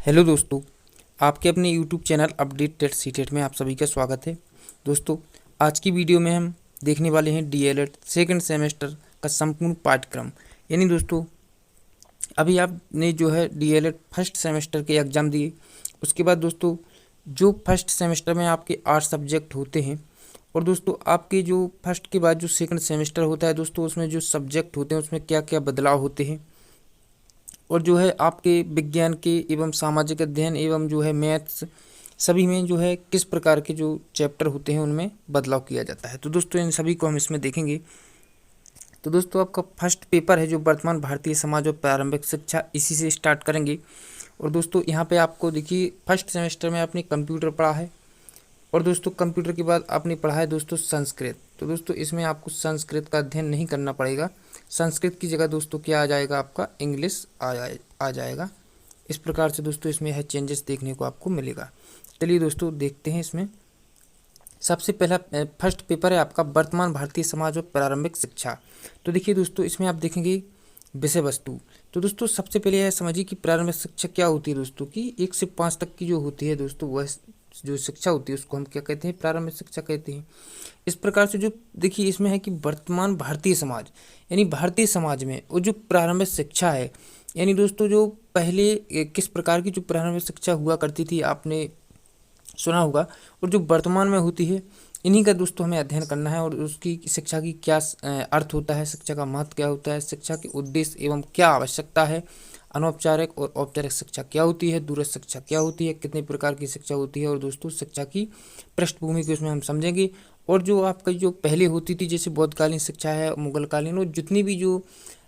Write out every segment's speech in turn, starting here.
Hello दोस्तों, आपके अपने YouTube channel update TET CTET में आप सभी का स्वागत है। दोस्तों, आज की वीडियो में हम देखने वाले हैं डीएलएड सेकंड सेमेस्टर का संपूर्ण पाठ्यक्रम। यानी दोस्तों, अभी आपने जो है डीएलएड फर्स्ट सेमेस्टर के एग्ज़ाम दिए। उसके बाद दोस्तों, जो फर्स्ट सेमेस्टर में आपके 8 सब्जेक्ट होते हैं और दोस्तों आपके जो फर्स्ट के बाद जो सेकंड सेमेस्टर होता है दोस्तों, उसमें जो सब्जेक्ट होते हैं उसमें क्या क्या बदलाव होते हैं और जो है आपके विज्ञान के एवं सामाजिक अध्ययन एवं जो है मैथ्स सभी में जो है किस प्रकार के जो चैप्टर होते हैं उनमें बदलाव किया जाता है। तो दोस्तों इन सभी को हम इसमें देखेंगे। तो दोस्तों आपका फर्स्ट पेपर है जो वर्तमान भारतीय समाज और प्रारंभिक शिक्षा, इसी से स्टार्ट करेंगे। और दोस्तों यहाँ पे आपको देखिए फर्स्ट सेमेस्टर में आपने कंप्यूटर पढ़ा है और दोस्तों कंप्यूटर के बाद आपने पढ़ा है दोस्तों संस्कृत। तो दोस्तों इसमें आपको संस्कृत का अध्ययन नहीं करना पड़ेगा। संस्कृत की जगह दोस्तों क्या आ जाएगा, आपका इंग्लिश आ जाएगा। इस प्रकार से दोस्तों इसमें है चेंजेस देखने को आपको मिलेगा। चलिए दोस्तों देखते हैं इसमें। सबसे पहला फर्स्ट पेपर है आपका वर्तमान भारतीय समाज और प्रारंभिक शिक्षा। तो देखिए दोस्तों इसमें आप देखेंगे विषय वस्तु। तो दोस्तों सबसे पहले यह समझिए कि प्रारंभिक शिक्षा क्या होती है दोस्तों, कि 1 से 5 तक की जो होती है दोस्तों, वह जो शिक्षा होती है उसको हम क्या कहते हैं, प्रारंभिक शिक्षा कहते हैं। इस प्रकार से जो देखिए इसमें है कि वर्तमान भारतीय समाज यानी भारतीय समाज में वो जो प्रारंभिक शिक्षा है, यानी दोस्तों जो पहले किस प्रकार की जो प्रारंभिक शिक्षा हुआ करती थी आपने सुना होगा, और जो वर्तमान में होती है इन्हीं का दोस्तों हमें अध्ययन करना है। और उसकी शिक्षा की क्या अर्थ होता है, शिक्षा का महत्व क्या होता है, शिक्षा के उद्देश्य एवं क्या आवश्यकता है, अनौपचारिक और औपचारिक शिक्षा क्या होती है, दूरस्थ शिक्षा क्या होती है, कितने प्रकार की शिक्षा होती है, और दोस्तों शिक्षा की पृष्ठभूमि को इसमें हम समझेंगे। और जो आपका जो पहले होती थी जैसे बौद्धकालीन शिक्षा है, मुगलकालीन, और जितनी भी जो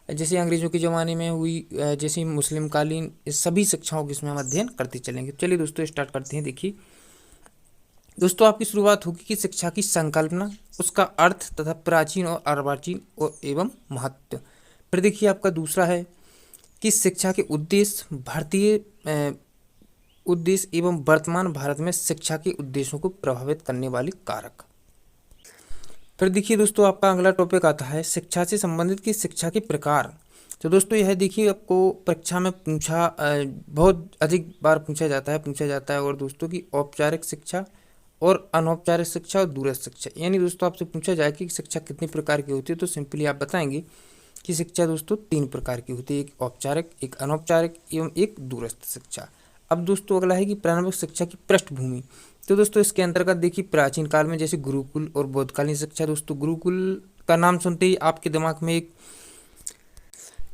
जैसे अंग्रेजों के ज़माने में हुई, जैसे मुस्लिम कालीन, इस सभी शिक्षाओं के इसमें हम अध्ययन करते चलेंगे। चलिए दोस्तों स्टार्ट करते हैं। देखिए दोस्तों आपकी शुरुआत होगी कि शिक्षा की संकल्पना, उसका अर्थ तथा प्राचीन और अर्वाचीन और एवं महत्व। फिर देखिए आपका दूसरा है कि शिक्षा के उद्देश्य, भारतीय उद्देश्य एवं वर्तमान भारत में शिक्षा के उद्देश्यों को प्रभावित करने वाले कारक। फिर देखिए दोस्तों आपका अगला टॉपिक आता है शिक्षा से संबंधित की शिक्षा के प्रकार। तो दोस्तों यह देखिए आपको परीक्षा में बहुत अधिक बार पूछा जाता है। और दोस्तों की औपचारिक शिक्षा और अनौपचारिक शिक्षा और दूरस्थ शिक्षा, यानी दोस्तों आपसे पूछा जाए कि शिक्षा कितनी प्रकार की होती है, तो सिंपली आप बताएंगे कि शिक्षा दोस्तों 3 प्रकार की होती है, एक औपचारिक, एक अनौपचारिक एवं एक दूरस्थ शिक्षा। अब दोस्तों अगला है कि प्रारंभिक शिक्षा की पृष्ठभूमि। तो दोस्तों इसके अंतर्गत देखिए प्राचीन काल में जैसे गुरुकुल और बौद्धकालीन शिक्षा। दोस्तों गुरुकुल का नाम सुनते ही आपके दिमाग में एक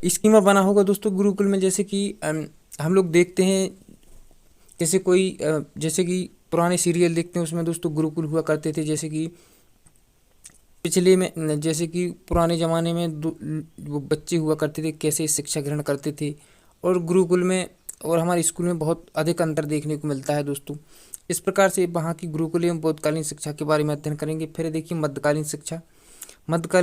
स्कीमा बना होगा दोस्तों। गुरुकुल में जैसे कि हम लोग देखते हैं जैसे कि पुराने सीरियल देखते हैं उसमें दोस्तों गुरुकुल हुआ करते थे। जैसे कि जैसे कि पुराने ज़माने में वो बच्चे हुआ करते थे, कैसे शिक्षा ग्रहण करते थे, और गुरुकुल में और हमारे स्कूल में बहुत अधिक अंतर देखने को मिलता है दोस्तों। इस प्रकार से वहाँ की गुरुकुल एवं बौद्धकालीन शिक्षा के बारे में अध्ययन करेंगे। फिर देखिए मध्यकालीन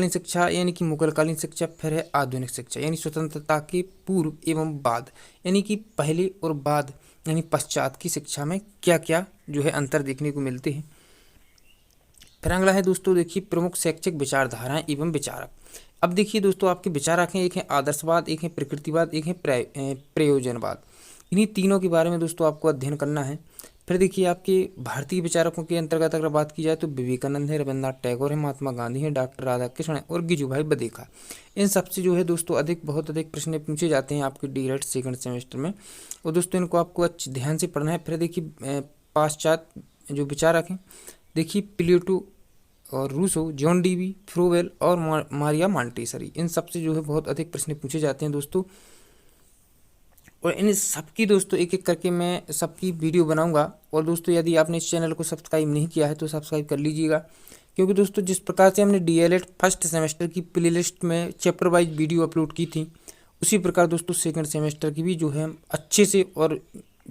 शिक्षा यानी कि मुगलकालीन शिक्षा। फिर है आधुनिक शिक्षा यानी स्वतंत्रता के पूर्व एवं बाद, यानी कि पहले और बाद यानी पश्चात की शिक्षा में क्या क्या जो है अंतर देखने को मिलते हैं। फिर अगला है दोस्तों देखिए प्रमुख शैक्षिक विचारधाराएं एवं विचारक। अब देखिए दोस्तों आपके विचारक हैं, एक है आदर्शवाद, एक है प्रकृतिवाद, एक है प्रयोजनवाद। इन्हीं तीनों के बारे में दोस्तों आपको अध्ययन करना है। फिर देखिए आपके भारतीय विचारकों के अंतर्गत अगर बात की जाए तो विवेकानंद है, रविन्द्रनाथ टैगोर है, महात्मा गांधी है, डॉक्टर राधाकृष्ण है और गिजुभाई बधेखा। इन सबसे जो है दोस्तों बहुत अधिक प्रश्न पूछे जाते हैं आपके डीएलएड सेकंड सेमेस्टर में, और दोस्तों इनको आपको अच्छे ध्यान से पढ़ना है। फिर देखिए पाश्चात्य जो विचारक हैं, देखिए प्लेटो और रूसो, जॉन डीवी, फ्रोवेल और मारिया मॉन्टेसरी। इन सबसे जो है बहुत अधिक प्रश्न पूछे जाते हैं दोस्तों, और इन सबकी दोस्तों एक एक करके मैं सबकी वीडियो बनाऊंगा। और दोस्तों यदि आपने इस चैनल को सब्सक्राइब नहीं किया है तो सब्सक्राइब कर लीजिएगा, क्योंकि दोस्तों जिस प्रकार से हमने डीएलएड फर्स्ट सेमेस्टर की प्लेलिस्ट में चैप्टर वाइज वीडियो अपलोड की थी, उसी प्रकार दोस्तों सेकंड सेमेस्टर की भी जो है अच्छे से, और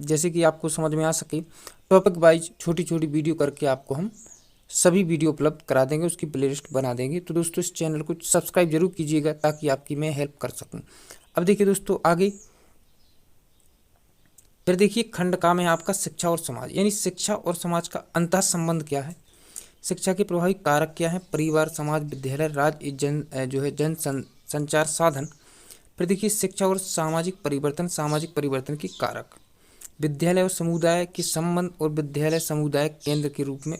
जैसे कि आपको समझ में आ सके, टॉपिक वाइज छोटी छोटी वीडियो करके आपको हम सभी वीडियो उपलब्ध करा देंगे, उसकी प्लेलिस्ट बना देंगे। तो दोस्तों इस चैनल को सब्सक्राइब जरूर कीजिएगा ताकि आपकी मैं हेल्प कर सकूँ। अब देखिए दोस्तों आगे फिर देखिए खंड का में आपका शिक्षा और समाज, यानी शिक्षा और समाज का अंतः संबंध क्या है, शिक्षा के प्रभावी कारक क्या है, परिवार, समाज, विद्यालय, राज्य, जन संचार साधन। फिर देखिए शिक्षा और सामाजिक परिवर्तन के कारक। विद्यालय और समुदाय के संबंध और विद्यालय समुदाय केंद्र के रूप में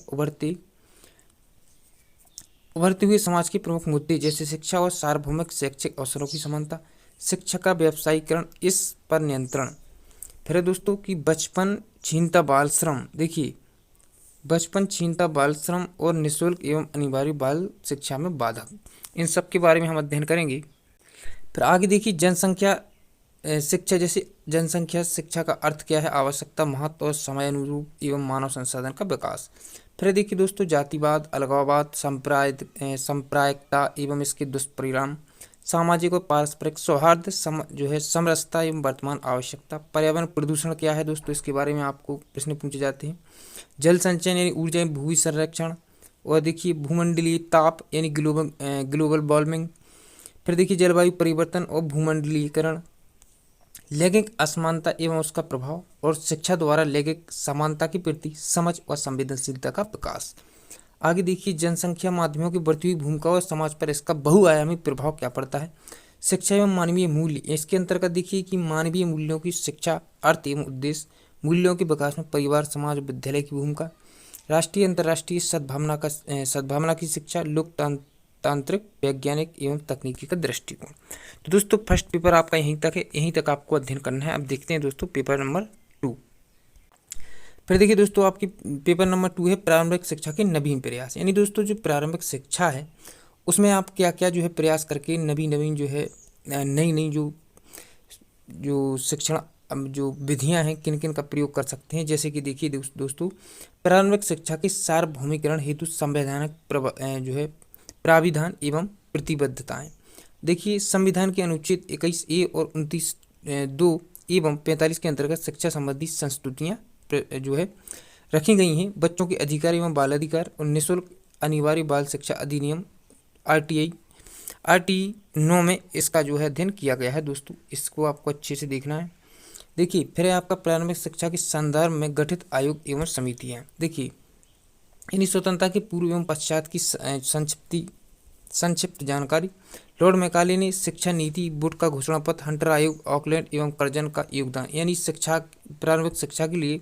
उभरते हुए समाज के प्रमुख मुद्दे जैसे शिक्षा और सार्वभौमिक शैक्षिक अवसरों की समानता, शिक्षा का व्यावसायीकरण, इस पर नियंत्रण। फिर है दोस्तों कि बचपन छीनता बाल श्रम। देखिए, बचपन छीनता बाल श्रम और निःशुल्क एवं अनिवार्य बाल शिक्षा में बाधा, इन सब के बारे में हम अध्ययन करेंगे। फिर आगे देखिए जनसंख्या शिक्षा, जैसे जनसंख्या शिक्षा का अर्थ क्या है, आवश्यकता, महत्व और समय अनुरूप एवं मानव संसाधन का विकास। फिर देखिए दोस्तों जातिवाद, अलगाववाद, सांप्रदायिकता एवं इसके दुष्परिणाम, सामाजिक और पारस्परिक सौहार्द, जो है समरसता एवं वर्तमान आवश्यकता। पर्यावरण प्रदूषण क्या है दोस्तों, इसके बारे में आपको प्रश्न पूछे जाते हैं। जल संचयन यानी ऊर्जा, भूमि संरक्षण, और देखिए भूमंडलीय ताप यानी ग्लोबल वार्मिंग। फिर देखिए जलवायु परिवर्तन और भूमंडलीकरण, लैंगिक असमानता एवं उसका प्रभाव, और शिक्षा द्वारा लैंगिक समानता के प्रति समझ और संवेदनशीलता का विकास। आगे देखिए जनसंख्या माध्यमों की बढ़ती हुई भूमिका और समाज पर इसका बहुआयामी प्रभाव क्या पड़ता है। शिक्षा एवं मानवीय मूल्य, इसके अंतर्गत देखिए कि मानवीय मूल्यों की शिक्षा, अर्थ एवं उद्देश्य, मूल्यों के विकास में परिवार, समाज, विद्यालय की भूमिका, राष्ट्रीय अंतर्राष्ट्रीय सद्भावना की शिक्षा, लोकतांत्रिक, वैज्ञानिक एवं तकनीकी का दृष्टिकोण। तो दोस्तों फर्स्ट पेपर आपका यहीं तक है, यहीं तक आपको अध्ययन करना है। अब देखते हैं दोस्तों पेपर नंबर 2। फिर देखिए दोस्तों आपकी पेपर नंबर 2 है प्रारंभिक शिक्षा के नवीन प्रयास। यानी दोस्तों जो प्रारंभिक शिक्षा है उसमें आप क्या क्या जो है प्रयास करके नवीन जो है नई जो शिक्षण जो विधियां हैं किन किन का प्रयोग कर सकते हैं। जैसे कि देखिए दोस्तों प्रारंभिक शिक्षा के सार्वभौमिकरण हेतु संवैधानिक जो है प्राविधान एवं प्रतिबद्धताएं। देखिए संविधान के अनुच्छेद 21A और 29(2) एवं 45 के अंतर्गत शिक्षा संबंधी संस्तुतियां जो है रखी गई हैं। बच्चों के अधिकार एवं बाल अधिकार और निःशुल्क अनिवार्य बाल शिक्षा अधिनियम RTI 9 में इसका जो है अध्ययन किया गया है। दोस्तों इसको आपको अच्छे से देखना है। देखिए फिर है आपका प्रारंभिक शिक्षा के संदर्भ में गठित आयोग एवं समितियां। देखिए यानी स्वतंत्रता के पूर्व एवं पश्चात की संक्षिप्त जानकारी। लॉर्ड मैकाले ने शिक्षा नीति बोर्ड का घोषणा पत्र, हंटर आयोग, ऑकलैंड एवं कर्जन का योगदान। यानी शिक्षा प्रारंभिक शिक्षा के लिए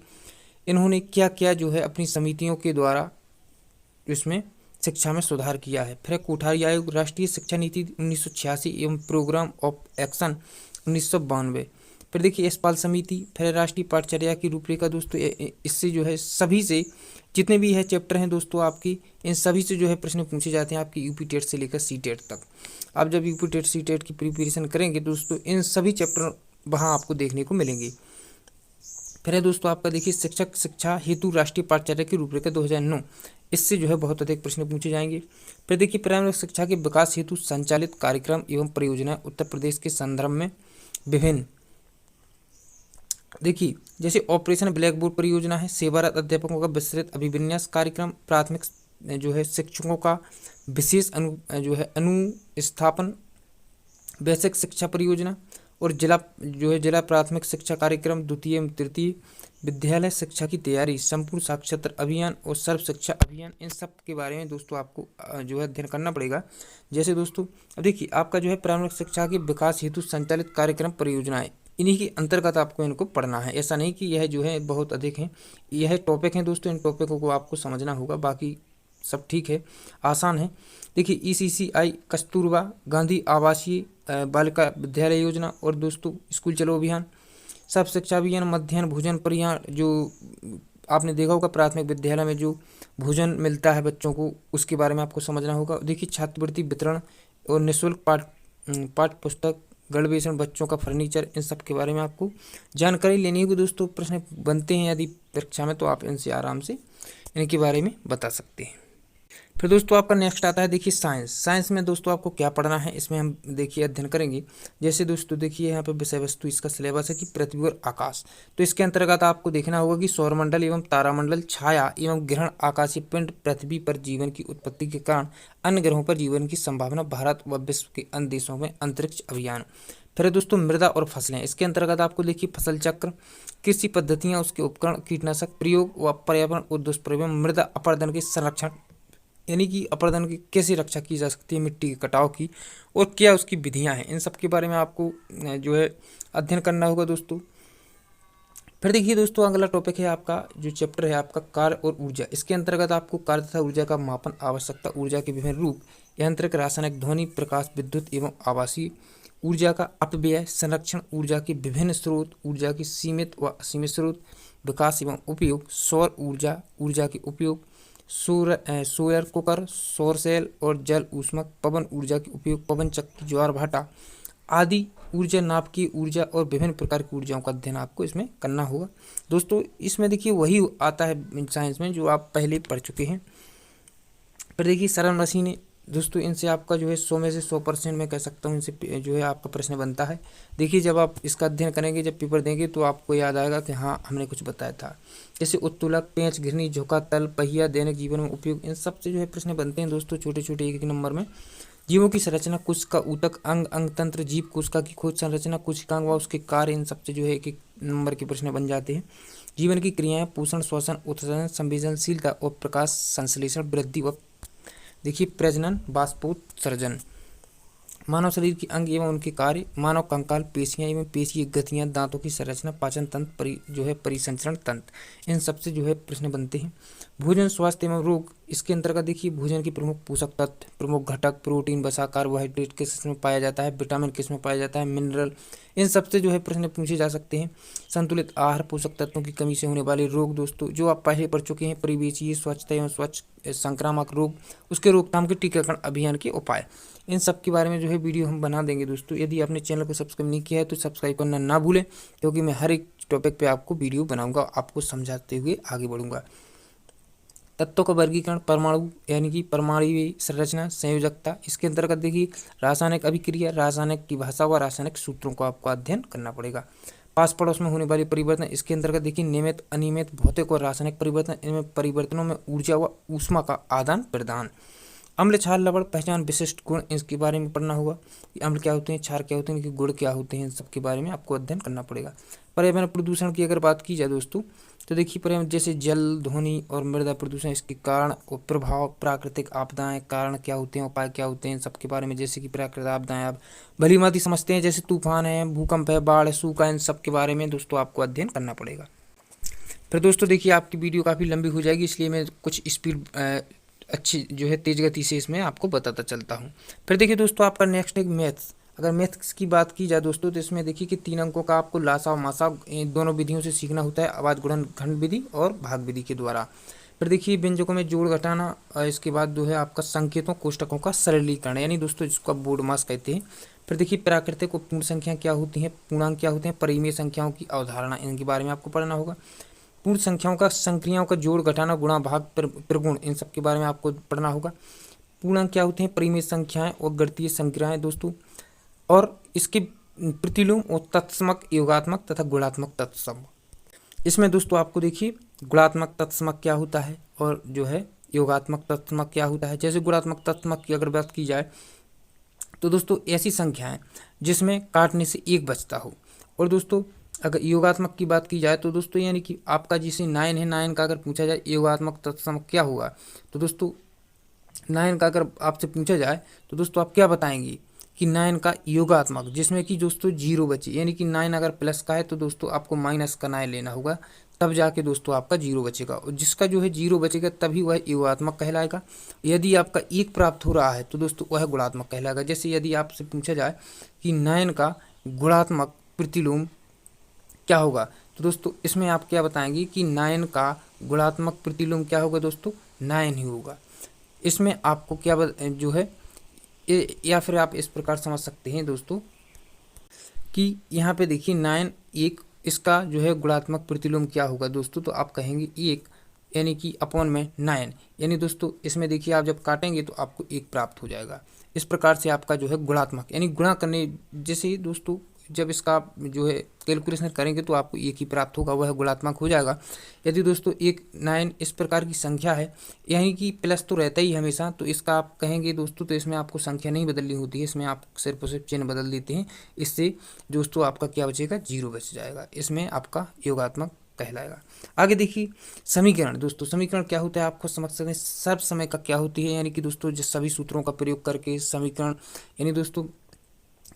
इन्होंने क्या क्या जो है अपनी समितियों के द्वारा इसमें शिक्षा में सुधार किया है। फिर कोठारी आयोग, राष्ट्रीय शिक्षा नीति 1986 एवं प्रोग्राम ऑफ एक्शन 1992। फिर देखिए यशपाल समिति, फिर राष्ट्रीय पाठचर्या की रूपरेखा। दोस्तों इससे जो है सभी से जितने भी है चैप्टर हैं दोस्तों आपकी, इन सभी से जो है प्रश्न पूछे जाते हैं आपकी यूपी टेट से लेकर CTET तक। आप जब यूपी टेट CTET की प्रिपरेशन करेंगे दोस्तों इन सभी चैप्टर वहाँ आपको देखने को मिलेंगे। फिर है दोस्तों आपका देखिए शिक्षक शिक्षा हेतु राष्ट्रीय पाठचर्या की रूपरेखा 2009, इससे जो है बहुत अधिक प्रश्न पूछे जाएंगे। फिर देखिए प्रारंभिक शिक्षा के विकास हेतु संचालित कार्यक्रम एवं परियोजना उत्तर प्रदेश के संदर्भ में विभिन्न। देखिए जैसे ऑपरेशन ब्लैक बोर्ड परियोजना है, सेवारत अध्यापकों का विस्तृत अभिविन्यास कार्यक्रम, प्राथमिक जो है शिक्षकों का विशेष अनुस्थापन, बेसिक शिक्षा परियोजना, और जिला प्राथमिक शिक्षा कार्यक्रम, द्वितीय एवं तृतीय विद्यालय शिक्षा की तैयारी, संपूर्ण साक्षरता अभियान और सर्व शिक्षा अभियान। इन सब के बारे में दोस्तों आपको जो है अध्ययन करना पड़ेगा। जैसे दोस्तों अब देखिए आपका जो है प्रारंभिक शिक्षा के विकास हेतु संचालित कार्यक्रम परियोजनाएं, इन्हीं के अंतर्गत आपको इनको पढ़ना है। ऐसा नहीं कि यह जो है बहुत अधिक है, यह टॉपिक हैं दोस्तों, इन टॉपिकों को आपको समझना होगा, बाकी सब ठीक है, आसान है। देखिए ECCI कस्तूरबा गांधी आवासीय बालिका विद्यालय योजना, और दोस्तों स्कूल चलो अभियान, सब शिक्षा अभियान, मध्याह्न भोजन परियाण, जो आपने देखा होगा प्राथमिक विद्यालय में जो भोजन मिलता है बच्चों को, उसके बारे में आपको समझना होगा। देखिए छात्रवृत्ति वितरण और निःशुल्क पाठ्य पुस्तक, गणवेशन, बच्चों का फर्नीचर, इन सब के बारे में आपको जानकारी लेनी होगी। दोस्तों प्रश्न बनते हैं यदि परीक्षा में तो आप इनसे आराम से इनके बारे में बता सकते हैं। फिर दोस्तों आपका नेक्स्ट आता है देखिए साइंस में दोस्तों आपको क्या पढ़ना है, इसमें हम देखिए अध्ययन करेंगे। जैसे दोस्तों देखिए यहाँ पे विषय वस्तु इसका सिलेबस है कि पृथ्वी और आकाश। तो इसके अंतर्गत आपको देखना होगा कि सौरमंडल एवं तारामंडल, छाया एवं ग्रहण, आकाशीय पिंड, पृथ्वी पर जीवन की उत्पत्ति के कारण, अन्य ग्रहों पर जीवन की संभावना, भारत व विश्व के अन्य देशों में अंतरिक्ष अभियान। फिर दोस्तों मृदा और फसलें, इसके अंतर्गत आपको देखिए फसल चक्र, कृषि पद्धतियाँ, उसके उपकरण, कीटनाशक प्रयोग व पर्यावरण और दुष्प्रभाव, मृदा अपरदन के संरक्षण, यानी कि अपरदन की कैसे रक्षा की जा सकती है, मिट्टी के कटाव की, और क्या उसकी विधियां हैं, इन सब के बारे में आपको जो है अध्ययन करना होगा दोस्तों। फिर देखिए दोस्तों, अगला टॉपिक है आपका जो चैप्टर है आपका कार्य और ऊर्जा। इसके अंतर्गत आपको कार्य तथा ऊर्जा का मापन, आवश्यकता, ऊर्जा के विभिन्न रूप, यांत्रिक, रासायनिक, ध्वनि, प्रकाश, विद्युत एवं आवासीय, ऊर्जा का अपव्यय, संरक्षण, ऊर्जा के विभिन्न स्रोत, ऊर्जा की सीमित व असीमित स्रोत, विकास एवं उपयोग, सौर ऊर्जा, ऊर्जा के उपयोग, सोलर कुकर, सौर सेल और जल ऊष्मक, पवन ऊर्जा के उपयोग, पवन चक्की, ज्वार भाटा आदि ऊर्जा, नाप की ऊर्जा और विभिन्न प्रकार की ऊर्जाओं का अध्ययन आपको इसमें करना होगा। दोस्तों इसमें देखिए वही आता है साइंस में जो आप पहले पढ़ चुके हैं। फिर देखिए सरल मशीनें, दोस्तों इनसे आपका जो है 100 में से 100% मैं कह सकता हूँ इनसे जो है आपका प्रश्न बनता है। देखिए जब आप इसका अध्ययन करेंगे, जब पेपर देंगे तो आपको याद आएगा कि हाँ हमने कुछ बताया था। जैसे उत्तोलक, पेंच, घिरनी, झोंका, तल, पहिया, दैनिक जीवन में उपयोग, इन सब से जो है प्रश्न बनते हैं दोस्तों, छोटे छोटे एक नंबर में। जीवों की संरचना, कोशिका, ऊतक, अंग, अंग तंत्र, जीव कोशिका की खोज, संरचना, कोशिकांग व उसके कार्य, इन सबसे जो है एक एक नंबर के प्रश्न बन जाते हैं। जीवन की क्रियाएं, पोषण, श्वसन, उत्सर्जन, संवेदनशीलता और प्रकाश संश्लेषण, वृद्धि व देखिए प्रजनन, बाष्पोत्सर्जन। मानव शरीर के अंग एवं उनके कार्य, मानव कंकाल, पेशियां एवं पेशीय गतियां, दांतों की संरचना, पाचन तंत्र, जो है परिसंचरण तंत्र, इन सबसे जो है प्रश्न बनते हैं। भोजन, स्वास्थ्य एवं रोग, इसके अंतर्गत देखिए भोजन के प्रमुख पोषक तत्व, प्रमुख घटक, प्रोटीन, वसा, कार्बोहाइड्रेट किस में पाया जाता है, विटामिन किस में पाया जाता है, मिनरल, इन सबसे जो है प्रश्न पूछे जा सकते हैं। संतुलित आहार, पोषक तत्वों की कमी से होने वाले रोग, दोस्तों जो आप पहले पढ़ चुके हैं, परिवेशीय, स्वच्छता एवं स्वच्छ संक्रामक रोग, उसके रोकथाम के टीकाकरण अभियान के उपाय, इन सब के बारे में जो है वीडियो हम बना देंगे दोस्तों। यदि आपने चैनल को सब्सक्राइब नहीं किया है तो सब्सक्राइब करना ना भूलें, क्योंकि मैं हर एक टॉपिक पे आपको वीडियो बनाऊंगा, आपको समझाते हुए आगे बढ़ूंगा। तत्वों का वर्गीकरण, परमाणु यानी कि परमाणु संरचना, संयोजकता, इसके अंतर्गत देखिए रासायनिक अभिक्रिया, रासायनिक की भाषा व रासायनिक सूत्रों को आपको अध्ययन करना पड़ेगा। पास पड़ोस में होने वाले परिवर्तन, इसके अंतर्गत देखिए नियमित, अनियमित, भौतिक और रासायनिक परिवर्तन, इनमें परिवर्तनों में ऊर्जा व ऊष्मा का आदान प्रदान। अम्ल, क्षार, लवण, पहचान, विशिष्ट गुण, इसके बारे में पढ़ना होगा कि अम्ल क्या होते हैं, क्षार क्या होते हैं, इनके गुण क्या होते हैं, इन सब के बारे में आपको अध्ययन करना पड़ेगा। पर्यावरण प्रदूषण की अगर बात की जाए दोस्तों, तो देखिए पर्यावरण जैसे जल, ध्वनि और मृदा प्रदूषण, इसके कारण और प्रभाव, प्राकृतिक आपदाएं, कारण क्या होते हैं, उपाय क्या होते हैं, इन सब के बारे में। जैसे कि प्राकृतिक आपदाएं आप भली भांति समझते हैं, जैसे तूफान है, भूकंप है, बाढ़ है, सूखा, इन सब के बारे में दोस्तों आपको अध्ययन करना पड़ेगा। फिर दोस्तों देखिए आपकी वीडियो काफ़ी लंबी हो जाएगी, इसलिए मैं कुछ स्पीड अच्छी जो है तेज गति से इसमें आपको बताता चलता हूँ। फिर देखिए दोस्तों आपका नेक्स्ट एक मैथ्स। अगर मैथ्स की बात की जाए दोस्तों, तो इसमें देखिए कि 3 अंकों का आपको लासा और मासा दोनों विधियों से सीखना होता है, आवाज गुणन खंड विधि और भाग विधि के द्वारा। फिर देखिए व्यंजकों में जोड़ घटाना, इसके बाद जो है आपका संकेतों कोष्टकों का सरलीकरण, यानी दोस्तों जिसको आप बोर्ड मास कहते हैं। फिर देखिए प्राकृतिक और पूर्ण संख्या क्या होती हैं, पूर्णांक क्या होते हैं, परिमेय संख्याओं की अवधारणा, इनके बारे में आपको पढ़ना होगा। पूर्ण संख्याओं का संक्रियाओं का जोड़ घटाना, गुणा, भाग, प्रगुण, इन सब के बारे में आपको पढ़ना होगा। पूर्णांक क्या होते हैं, परिमेय संख्याएं और गणितीय संक्रियाएं दोस्तों, और इसके प्रतिलोम और तत्समक, योगात्मक तथा गुणात्मक तत्समक। इसमें दोस्तों आपको देखिए गुणात्मक तत्समक क्या होता है और जो है योगात्मक तत्समक क्या होता है। जैसे गुणात्मक तत्समक की अगर बात की जाए तो दोस्तों ऐसी संख्याएं जिसमें काटने से एक बचता हो। और दोस्तों अगर योगात्मक की बात की जाए तो दोस्तों यानी कि आपका जैसे 9 है, 9 का अगर पूछा जाए योगात्मक तत्समक क्या होगा, तो दोस्तों 9 का अगर आपसे पूछा जाए तो दोस्तों आप क्या बताएंगे कि 9 का योगात्मक, जिसमें कि दोस्तों 0 बचे, यानी कि 9 अगर प्लस का है तो दोस्तों आपको माइनस का 9 लेना होगा, तब जाके दोस्तों आपका 0 बचेगा, और जिसका जो है 0 बचेगा तभी वह योगात्मक कहलाएगा। यदि आपका 1 प्राप्त हो रहा है तो दोस्तों वह गुणात्मक कहलाएगा। जैसे यदि आपसे पूछा जाए कि 9 का गुणात्मक प्रतिलोम क्या होगा, तो दोस्तों इसमें आप क्या बताएंगे कि 9 का गुणात्मक प्रतिलोम क्या होगा दोस्तों, 9 ही होगा। इसमें आपको क्या जो है या फिर आप इस प्रकार समझ सकते हैं दोस्तों कि यहाँ पे देखिए 9 1, इसका जो है गुणात्मक प्रतिलोम क्या होगा दोस्तों, तो आप कहेंगे 1 यानी कि अपॉन में 9, यानी दोस्तों इसमें देखिए आप जब काटेंगे तो आपको 1 प्राप्त हो जाएगा। इस प्रकार से आपका जो है गुणात्मक यानी गुणा करने, जैसे दोस्तों जब इसका आप जो है कैलकुलेशन करेंगे तो आपको 1 ही प्राप्त होगा, वह गुणात्मक हो जाएगा। यदि दोस्तों 1 9 इस प्रकार की संख्या है, यानी कि प्लस तो रहता ही हमेशा, तो इसका आप कहेंगे दोस्तों तो इसमें आपको संख्या नहीं बदलनी होती है, इसमें आप सिर्फ और सिर्फ चिन्ह बदल देते हैं। इससे दोस्तों आपका क्या बचेगा, 0 बच जाएगा, इसमें आपका योगात्मक कहलाएगा। आगे देखिए समीकरण। दोस्तों समीकरण क्या होता है आपको समझ सकते हैं, सर्व समय का क्या होती है, यानी कि दोस्तों जिस सभी सूत्रों का प्रयोग करके समीकरण, यानी दोस्तों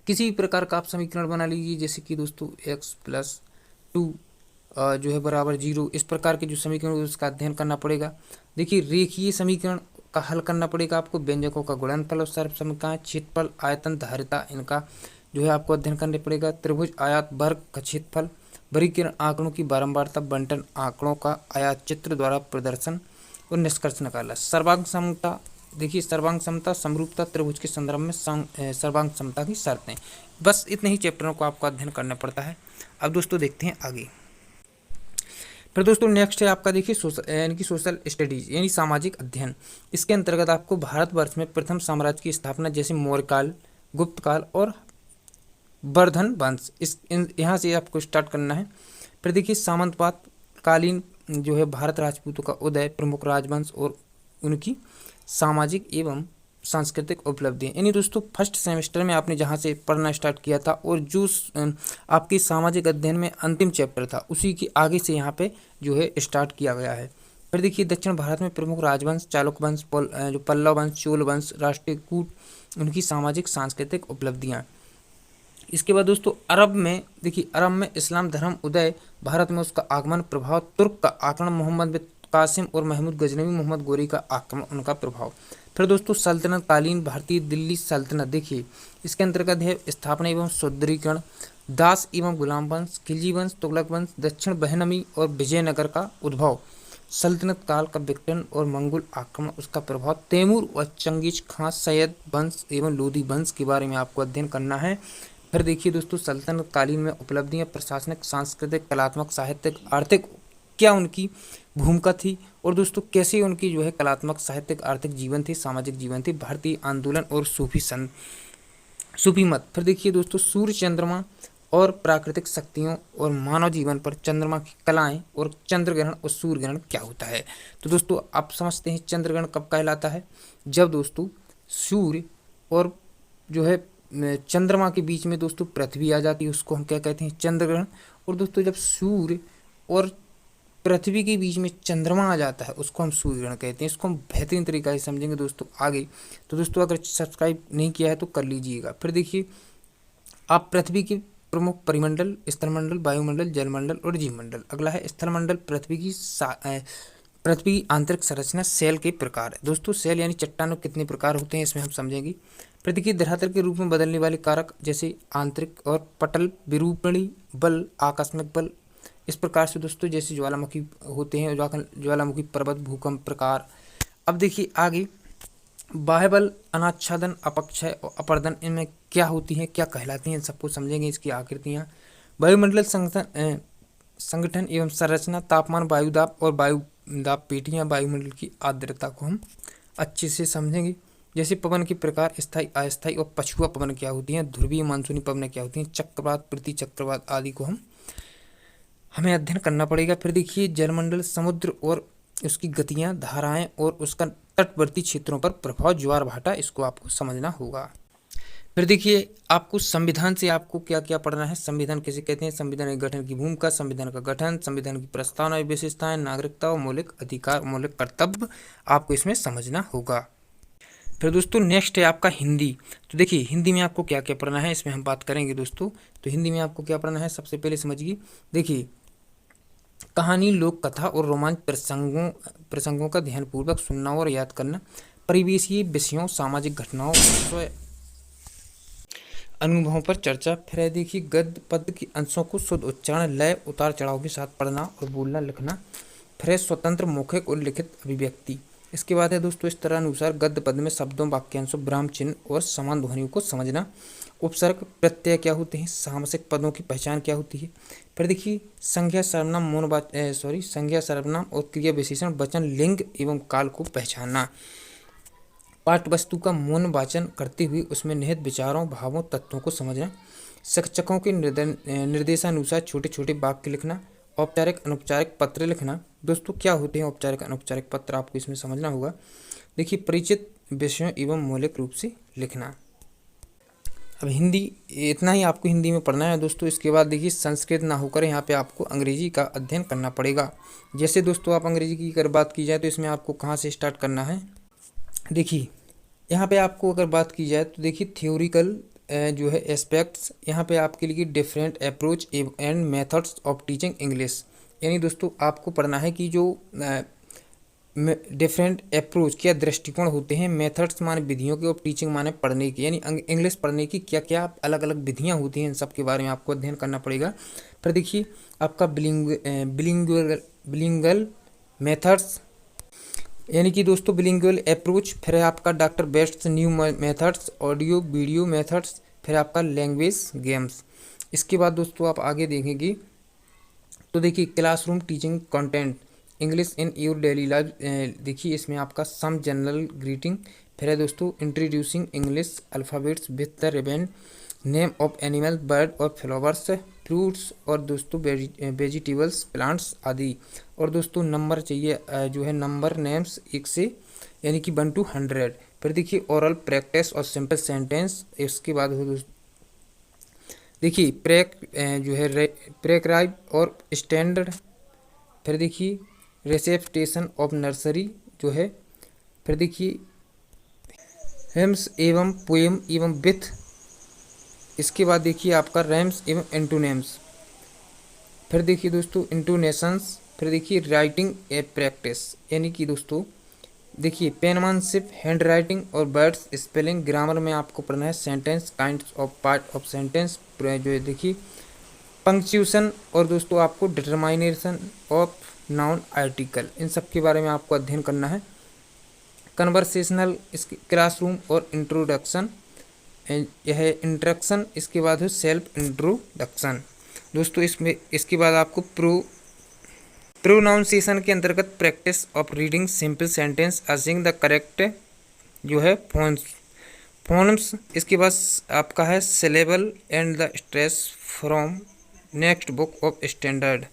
किसी भी प्रकार का आप समीकरण बना लीजिए, जैसे कि दोस्तों x + 2 जो है बराबर 0, इस प्रकार के जो समीकरण उसका अध्ययन करना पड़ेगा। देखिए रेखीय समीकरण का हल करना पड़ेगा आपको, व्यंजकों का गुणनफल और सर्वसमीकरण, क्षेत्रफल, आयतन, धारिता, इनका जो है आपको अध्ययन करना पड़ेगा। त्रिभुज, आयत, वर्ग का क्षेत्रफल, वर्गीकरण, आंकड़ों की बारंबारता, बंटन, आंकड़ों का आयात चित्र द्वारा प्रदर्शन और निष्कर्ष निकाला। सर्वांग समता, देखिए सर्वांग समता, समरूपता, त्रिभुज के संदर्भ में सर्वांग समता की शर्तें। बस इतने ही चैप्टरों को आपको अध्ययन करना पड़ता है। अब दोस्तों देखते हैं आगे। फिर दोस्तों नेक्स्ट है आपका देखिए सोशल स्टडीज यानी सामाजिक अध्ययन। इसके अंतर्गत आपको भारतवर्ष में प्रथम साम्राज्य की स्थापना जैसे मौर्य काल, गुप्त काल और वर्धन वंश, यहाँ से आपको स्टार्ट करना है। फिर देखिए सामंतवाद कालीन जो है भारत राजपूतों का उदय, प्रमुख राजवंश और उनकी सामाजिक एवं सांस्कृतिक उपलब्धियाँ। यानी दोस्तों फर्स्ट सेमेस्टर में आपने जहाँ से पढ़ना स्टार्ट किया था और जो आपके सामाजिक अध्ययन में अंतिम चैप्टर था उसी के आगे से यहाँ पे जो है स्टार्ट किया गया है। फिर देखिए दक्षिण भारत में प्रमुख राजवंश, चालुक्य वंश, जो पल्लव वंश, चोल वंश, राष्ट्रकूट, उनकी सामाजिक सांस्कृतिक उपलब्धियाँ। इसके बाद दोस्तों अरब में देखिए, अरब में इस्लाम धर्म उदय, भारत में उसका आगमन, प्रभाव, तुर्क का आक्रमण, मोहम्मद बिन कासिम और महमूद गजनवी, मोहम्मद गोरी का आक्रमण, उनका प्रभाव। फिर दोस्तों सल्तनत कालीन भारतीय दिल्ली सल्तनत, देखिए इसके अंतर्गत है स्थापना एवं सुदृढ़ीकरण, दास एवं गुलाम वंश, खिलजी वंश, तुगलक वंश, दक्षिण बहनमी और विजयनगर का उद्भव, सल्तनत काल का विघटन और मंगोल आक्रमण, उसका प्रभाव, तैमूर व चंगेज खां, सैयद वंश एवं लोदी वंश के बारे में आपको अध्ययन करना है। फिर देखिए दोस्तों सल्तनत कालीन में उपलब्धियां, प्रशासनिक, सांस्कृतिक, कलात्मक, साहित्यिक, आर्थिक, क्या उनकी भूमिका थी और दोस्तों कैसे उनकी जो है कलात्मक, साहित्यिक, आर्थिक जीवन थी, सामाजिक जीवन थी, भारतीय आंदोलन और सूफी मत। फिर देखिए दोस्तों सूर्य, चंद्रमा और प्राकृतिक शक्तियों और मानव जीवन पर चंद्रमा की कलाएं और चंद्र ग्रहण और सूर्य ग्रहण क्या होता है। तो दोस्तों आप समझते हैं चंद्र ग्रहण कब कहलाता है, जब दोस्तों सूर्य और जो है चंद्रमा के बीच में दोस्तों पृथ्वी आ जाती है, उसको हम क्या कहते हैं, चंद्र ग्रहण। और दोस्तों जब सूर्य और पृथ्वी के बीच में चंद्रमा आ जाता है उसको हम सूर्य ग्रहण कहते हैं। इसको हम बेहतरीन तरीका से समझेंगे दोस्तों आगे। तो दोस्तों अगर सब्सक्राइब नहीं किया है तो कर लीजिएगा। फिर देखिए आप पृथ्वी के प्रमुख परिमंडल, स्थलमंडल, वायुमंडल, जलमंडल और जीवमंडल। अगला है स्थलमंडल, पृथ्वी की आंतरिक संरचना, सेल के प्रकार। दोस्तों सेल यानी चट्टानों कितने प्रकार होते हैं इसमें हम समझेंगे। फिर देखिए धरातल के रूप में बदलने वाले कारक जैसे आंतरिक और पटल, विरूपणी बल, आकस्मिक बल, इस प्रकार से दोस्तों जैसे ज्वालामुखी होते हैं, ज्वालामुखी पर्वत, भूकंप प्रकार। अब देखिए आगे बाह्यबल, अनाच्छादन, अपक्षय और अपर्दन, इनमें क्या होती हैं, क्या कहलाती हैं, सबको समझेंगे, इसकी आकृतियाँ। वायुमंडल संगठन एवं संरचना, तापमान, वायुदाब और वायुदाब पेटियाँ, वायुमंडल की आर्द्रता को हम अच्छे से समझेंगे। जैसे पवन के प्रकार, स्थायी, अस्थायी और पछुआ पवन क्या होती हैं, ध्रुवीय मानसूनी पवन क्या होती हैं, चक्रवात, प्रति चक्रवात आदि को हमें अध्ययन करना पड़ेगा। फिर देखिए जलमंडल, समुद्र और उसकी गतियाँ, धाराएं और उसका तटवर्ती क्षेत्रों पर प्रभाव, ज्वार भाटा, इसको आपको समझना होगा। फिर देखिए आपको संविधान से आपको क्या क्या पढ़ना है, संविधान किसे कहते हैं, संविधान के गठन की भूमिका, संविधान का गठन, संविधान की प्रस्तावना, विशेषताएं, नागरिकता और मौलिक अधिकार, मौलिक कर्तव्य, आपको इसमें समझना होगा। फिर दोस्तों नेक्स्ट है आपका हिंदी। तो देखिए हिंदी में आपको क्या क्या पढ़ना है इसमें हम बात करेंगे दोस्तों। तो हिंदी में आपको क्या पढ़ना है, सबसे पहले समझिए। देखिए कहानी, लोक कथा और रोमांच प्रसंगों का ध्यानपूर्वक सुनना और याद करना, परिवेशीय विषयों, सामाजिक घटनाओं, अनुभवों पर चर्चा। फिर देखिए गद्य पद्य के अंशों को शुद्ध उच्चारण, लय, उतार चढ़ाव के साथ पढ़ना और बोलना लिखना। फिर स्वतंत्र मौखिक और लिखित अभिव्यक्ति। इसके बाद है दोस्तों इस तरह अनुसार गद्य पद्य में शब्दों, वाक्यांशों, विराम चिन्ह और समान ध्वनियों को समझना। उपसर्ग, प्रत्यय क्या होते हैं, सामासिक पदों की पहचान क्या होती है। फिर देखिए संज्ञा, सर्वनाम, संज्ञा, सर्वनाम और क्रिया विशेषण, वचन, लिंग एवं काल को पहचानना। पाठ वस्तु का मौन वाचन करते हुए उसमें निहित विचारों, भावों, तत्वों को समझना। शिक्षकों के निर्देशानुसार छोटे छोटे वाक्य लिखना। औपचारिक अनौपचारिक पत्र लिखना। दोस्तों क्या होते हैं औपचारिक अनौपचारिक पत्र, आपको इसमें समझना होगा। देखिए परिचित विषयों एवं मौलिक रूप से लिखना। अब हिंदी इतना ही आपको हिंदी में पढ़ना है दोस्तों। इसके बाद देखिए संस्कृत ना होकर यहाँ पे आपको अंग्रेजी का अध्ययन करना पड़ेगा। जैसे दोस्तों आप अंग्रेजी की अगर बात की जाए तो इसमें आपको कहाँ से स्टार्ट करना है। देखिए यहाँ पे आपको अगर बात की जाए तो देखिए थ्योरिकल जो है एस्पेक्ट्स, यहाँ पे आपके लिए different approach and methods of teaching English, यानी दोस्तों आपको पढ़ना है कि जो डिफरेंट अप्रोच क्या दृष्टिकोण होते हैं, मेथड्स माने विधियों के, और टीचिंग माने पढ़ने की, यानी इंग्लिश पढ़ने की क्या क्या अलग अलग विधियां होती हैं, इन सब के बारे में आपको अध्ययन करना पड़ेगा। फिर देखिए आपका बिलिंगुअल मेथड्स, यानी कि दोस्तों बिलिंगुअल अप्रोच, फिर है आपका doctor West's new methods, audio video methods, फिर आपका लैंग्वेज गेम्स। इसके बाद दोस्तों आप आगे देखेंगे तो देखिए classroom teaching content, English in your daily life, देखिए इसमें आपका सम जनरल ग्रीटिंग, फिर है दोस्तों introducing English alphabets with the ribbon, name of animal bird और फ्लावर्स, फ्रूट्स और दोस्तों वेजिटेबल्स प्लांट्स आदि। और दोस्तों नंबर चाहिए जो है नंबर नेम्स 1 से यानी कि 1 to 100। फिर देखिए ओरल प्रैक्टिस और सिंपल सेंटेंस। इसके बाद हो दोस्तों देखिए जो है प्रेक्राइब और स्टैंडर्ड। फिर देखिए रेसिप्टेशन ऑफ नर्सरी जो है। फिर देखिए हेम्स एवं पोएम एवं विथ। इसके बाद देखिए आपका रैम्स एवं एंटोनेम्स। फिर देखिए दोस्तों इंटोनेशंस। फिर देखिए राइटिंग ए प्रैक्टिस, यानी कि दोस्तों देखिए पेनमानशिप, हैंड राइटिंग और वर्ड्स स्पेलिंग। ग्रामर में आपको पढ़ना है sentence, kinds of part of sentence, जो है देखिए पंक्चुएशन, और दोस्तों आपको डिटरमाइनेशन ऑफ नाउन आर्टिकल, इन सब के बारे में आपको अध्ययन करना है। कन्वर्सेशनल क्लासरूम और इंट्रोडक्शन, यह इंट्रोडक्शन। इसके बाद है सेल्फ इंट्रोडक्शन दोस्तों। इसमें इसके बाद आपको प्रोनाउंसिएशन के अंतर्गत practice of reading simple sentence using the correct जो है फोनम्स। इसके बाद आपका है syllable and the stress from next book of standard.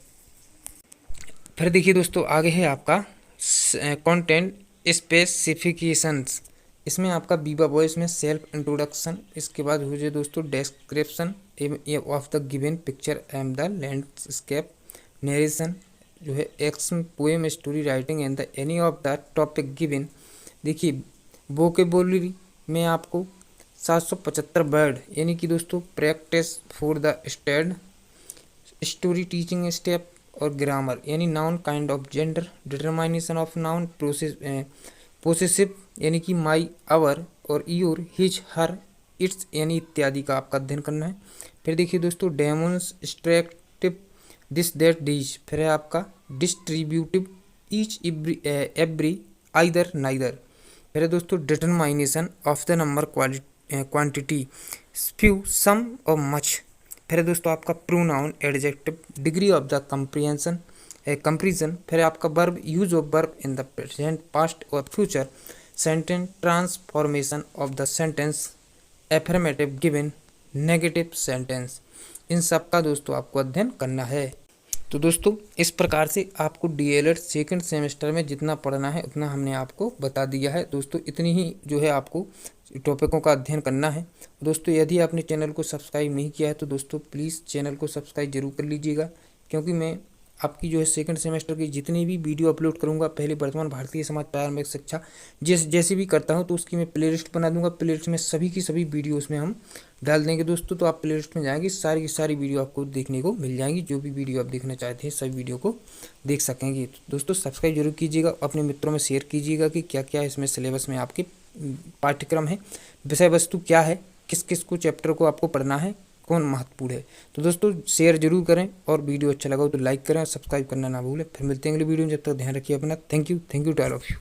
फिर देखिए दोस्तों आगे है आपका कंटेंट स्पेसिफिकेशंस। इसमें आपका बीबा वॉइस में सेल्फ इंट्रोडक्शन। इसके बाद हो जाए दोस्तों description of the given picture and the landscape, narration जो है action, poem, story writing and the any of the topic given. देखिए वोकेबुलरी में आपको 775 वर्ड, यानी कि दोस्तों practice for the stand, story teaching step और ग्रामर, यानी noun kind of gender, determination of noun possessive, यानी कि माई, आवर और योर, हिज, हर, इट्स यानी इत्यादि का आपका अध्ययन करना है। फिर देखिए दोस्तों डेमोन्स्ट्रेटिव, दिस दैट डीज। फिर है आपका distributive, each every either neither. फिर है दोस्तों determination of the number quantity, few, some और मच। फिर है दोस्तों आपका pronoun adjective, degree of the comparison. फिर आपका verb, use of verb in the present, past और future, sentence transformation of the sentence, affirmative, given, negative sentence. इन सब का दोस्तों आपको अध्ययन करना है। तो दोस्तों इस प्रकार से आपको डीएलएड सेकंड सेमेस्टर में जितना पढ़ना है उतना हमने आपको बता दिया है दोस्तों। इतनी ही जो है आपको टॉपिकों का अध्ययन करना है दोस्तों। यदि आपने चैनल को सब्सक्राइब नहीं किया है तो दोस्तों प्लीज़ चैनल को सब्सक्राइब जरूर कर लीजिएगा, क्योंकि मैं आपकी जो है सेकंड सेमेस्टर की जितनी भी वीडियो अपलोड करूंगा पहले वर्तमान भारतीय समाज प्रारंभिक शिक्षा जैसे भी करता हूं तो उसकी मैं प्लेलिस्ट बना दूंगा। प्लेलिस्ट में सभी की सभी वीडियो उसमें हम डाल देंगे दोस्तों। तो आप प्लेलिस्ट में जाएंगे, सारी की सारी वीडियो आपको देखने को मिल जाएंगी। जो भी वीडियो आप देखना चाहते हैं सभी वीडियो को देख सकेंगे। तो दोस्तों सब्सक्राइब जरूर कीजिएगा, अपने मित्रों में शेयर कीजिएगा कि क्या क्या इसमें सिलेबस में आपके पाठ्यक्रम है, विषय वस्तु क्या है, किस किस को चैप्टर को आपको पढ़ना है, कौन महत्वपूर्ण है। तो दोस्तों शेयर जरूर करें, और वीडियो अच्छा लगा हो तो लाइक करें और सब्सक्राइब करना ना भूलें। फिर मिलते हैं अगली वीडियो में, जब तक ध्यान रखिए अपना। Thank you to all of you.